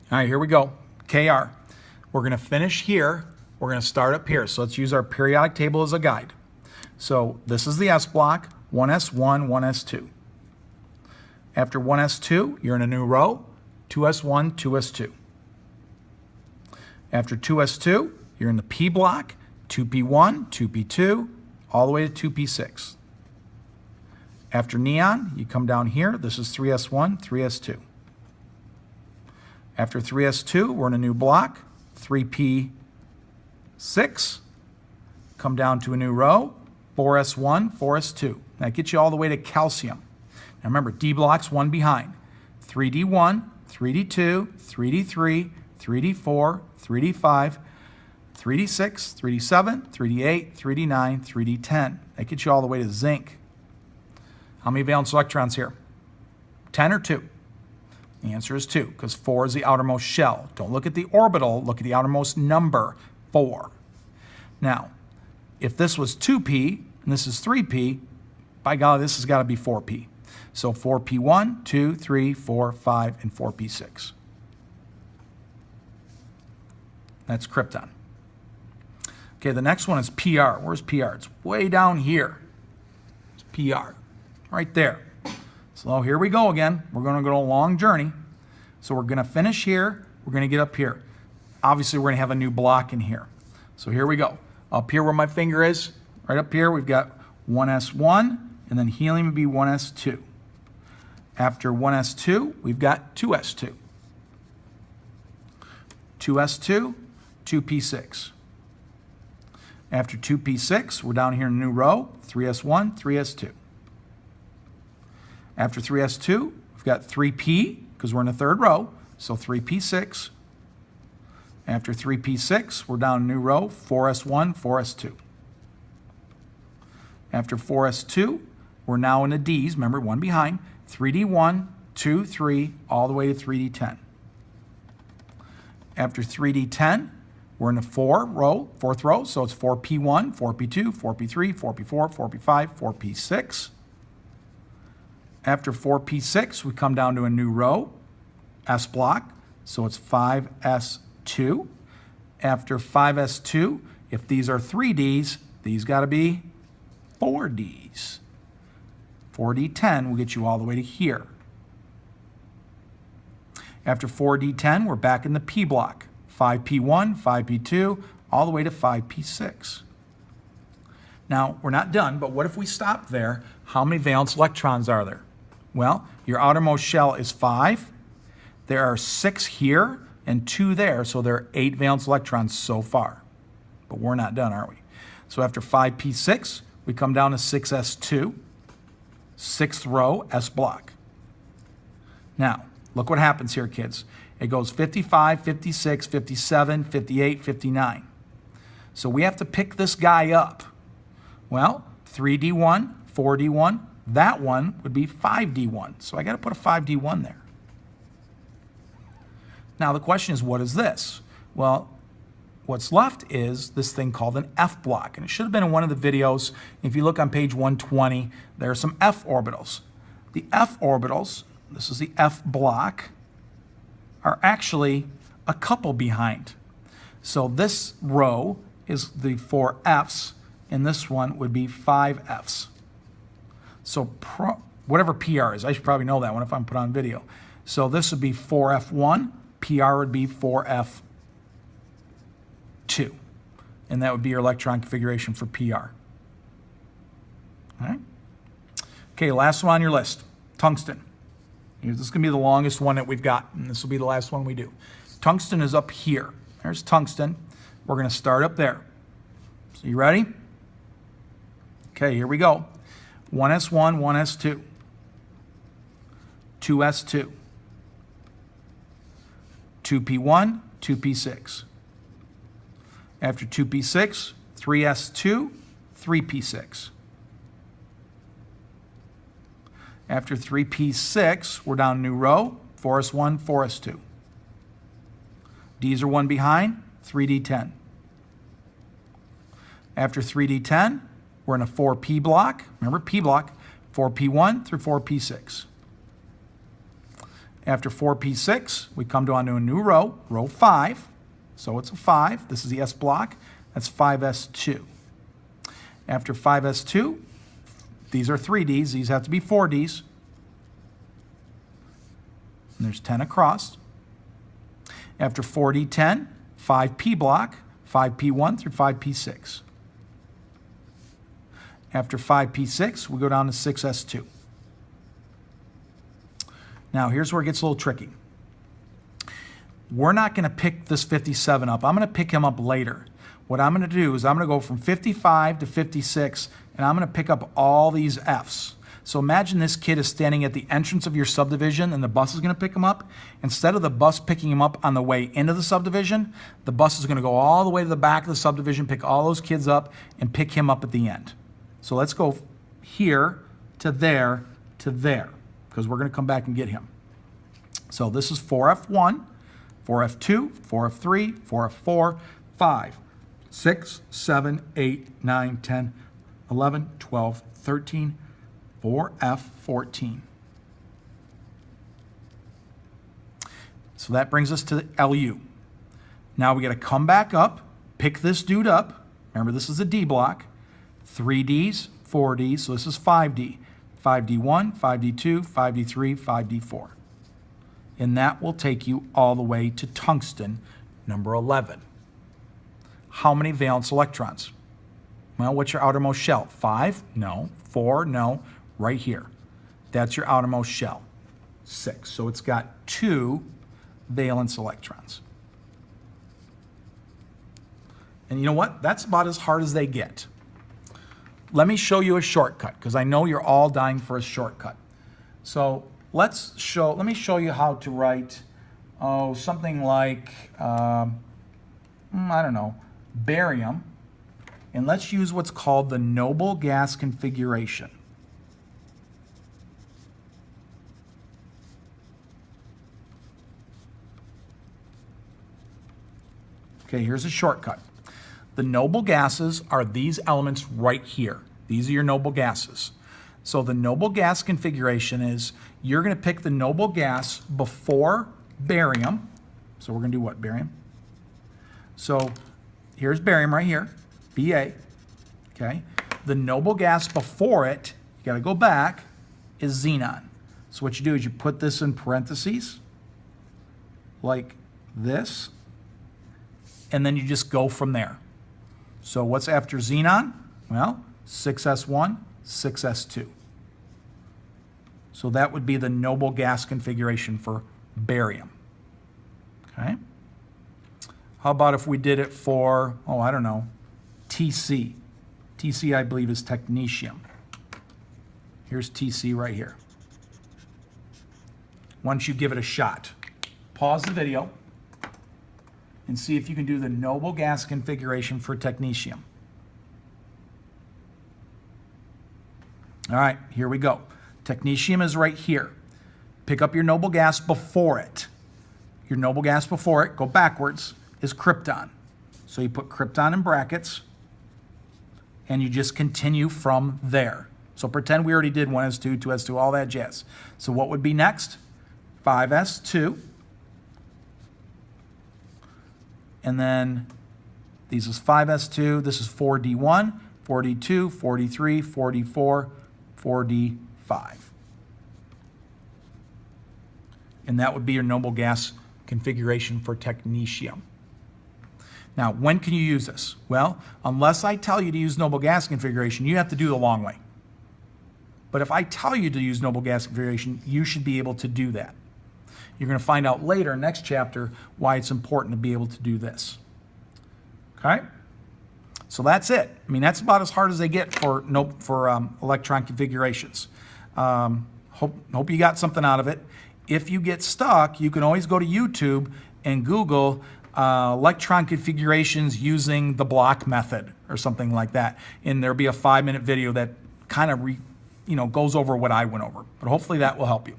All right, here we go. KR. We're going to finish here. We're going to start up here. So let's use our periodic table as a guide. So this is the S block, 1s1, 1s2. After 1s2, you're in a new row, 2s1, 2s2. After 2s2, you're in the P block, 2p1, 2p2, all the way to 2p6. After neon, you come down here. This is 3s1, 3s2. After 3s2, we're in a new block, 3p6. Come down to a new row, 4s1, 4s2. That gets you all the way to calcium. Now remember, D block's one behind. 3d1, 3d2, 3d3, 3d4, 3d5, 3d6, 3d7, 3d8, 3d9, 3d10. That gets you all the way to zinc. How many valence electrons here? 10 or 2? The answer is 2, because 4 is the outermost shell. Don't look at the orbital, look at the outermost number, 4. Now, if this was 2p and this is 3p, by golly, this has got to be 4p. So 4p1, 2, 3, 4, 5, and 4p6. That's krypton. Okay, the next one is PR. Where's PR? It's way down here. It's PR, right there. So here we go again. We're going to go on a long journey. So we're going to finish here. We're going to get up here. Obviously, we're going to have a new block in here. So here we go. Up here where my finger is, right up here, we've got 1s1, and then helium would be 1s2. After 1s2, we've got 2s2. 2s2, 2p6. After 2p6, we're down here in a new row, 3s1, 3s2. After 3s2, we've got 3p, because we're in the third row, so 3p6. After 3p6, we're down a new row, 4s1, 4s2. After 4s2, we're now in the Ds, remember, one behind, 3d1, 2, 3, all the way to 3d10. After 3d10, we're in the fourth row, so it's 4p1, 4p2, 4p3, 4p4, 4p5, 4p6. After 4p6, we come down to a new row, S block, so it's 5s2. After 5s2, if these are 3ds, these got to be 4ds. 4d10 will get you all the way to here. After 4d10, we're back in the P block, 5p1, 5p2, all the way to 5p6. Now, we're not done, but what if we stop there? How many valence electrons are there? Well, your outermost shell is 5. There are 6 here and 2 there, so there are 8 valence electrons so far. But we're not done, are we? So after 5p6, we come down to 6s2, 6th row, S block. Now, look what happens here, kids. It goes 55, 56, 57, 58, 59. So we have to pick this guy up. Well, 3d1, 4d1, that one would be 5d1. So I got to put a 5d1 there. Now the question is, what is this? Well, what's left is this thing called an F block. And it should have been in one of the videos. If you look on page 120, there are some F orbitals. The F orbitals, this is the F block, are actually a couple behind. So this row is the 4 Fs, and this one would be 5 Fs. So whatever PR is, I should probably know that one if I'm put on video. So this would be 4F1, PR would be 4F2. And that would be your electron configuration for PR. All right? Okay, last one on your list, tungsten. This is going to be the longest one that we've got, and this will be the last one we do. Tungsten is up here. There's tungsten. We're going to start up there. So you ready? Okay, here we go. 1s1, 1s2. 2s2. 2p1, 2p6. After 2p6, 3s2, 3p6. After 3p6, we're down a new row, 4s1, 4s2. Ds are one behind, 3d10. After 3d10, we're in a 4p block. Remember, p block, 4p1 through 4p6. After 4p6, we come onto a new row, row 5. So it's a 5. This is the S block. That's 5s2. After 5s2, these are 3ds. These have to be 4ds. And there's 10 across. After 4d10, 5p block, 5p1 through 5p6. After 5p6, we go down to 6s2. Now, here's where it gets a little tricky. We're not going to pick this 57 up. I'm going to pick him up later. What I'm going to do is I'm going to go from 55 to 56, and I'm going to pick up all these Fs. So imagine this kid is standing at the entrance of your subdivision, and the bus is going to pick him up. Instead of the bus picking him up on the way into the subdivision, the bus is going to go all the way to the back of the subdivision, pick all those kids up, and pick him up at the end. So let's go here to there, because we're going to come back and get him. So this is 4F1, 4F2, 4F3, 4F4, 5, 6, 7, 8, 9, 10, 11, 12, 13, 4F14. So that brings us to the LU. Now we got to come back up, pick this dude up. Remember, this is a D block. 3Ds, 4Ds, so this is 5D. 5D1, 5D2, 5D3, 5D4. And that will take you all the way to tungsten, number 11. How many valence electrons? Well, what's your outermost shell? 5? No. 4? No. Right here. That's your outermost shell. 6. So it's got 2 valence electrons. And you know what? That's about as hard as they get. Let me show you a shortcut, because I know you're all dying for a shortcut. So let me show you how to write, something like, I don't know, barium. And let's use what's called the noble gas configuration. Okay, here's a shortcut. The noble gases are these elements right here. These are your noble gases. So the noble gas configuration is you're going to pick the noble gas before barium. So we're going to do what, barium? So here's barium right here, Ba. Okay. The noble gas before it, you got to go back, is xenon. So what you do is you put this in parentheses like this, and then you just go from there. So what's after xenon? Well, 6s1, 6s2. So that would be the noble gas configuration for barium. Okay? How about if we did it for, I don't know, Tc. Tc, I believe, is technetium. Here's Tc right here. Once you give it a shot, pause the video and see if you can do the noble gas configuration for technetium. All right, here we go. Technetium is right here. Pick up your noble gas before it. Your noble gas before it, go backwards, is krypton. So you put krypton in brackets, and you just continue from there. So pretend we already did 1s2, 2s2, all that jazz. So what would be next? 5s2. And then these is 5s2, this is 4d1, 4d2, 4d3, 4d4, 4d5. And that would be your noble gas configuration for technetium. Now, when can you use this? Well, unless I tell you to use noble gas configuration, you have to do the long way. But if I tell you to use noble gas configuration, you should be able to do that. You're going to find out later, next chapter, why it's important to be able to do this. Okay? So that's it. I mean, that's about as hard as they get for electron configurations. Hope you got something out of it. If you get stuck, you can always go to YouTube and Google electron configurations using the block method or something like that. And there'll be a 5-minute video that kind of goes over what I went over. But hopefully that will help you.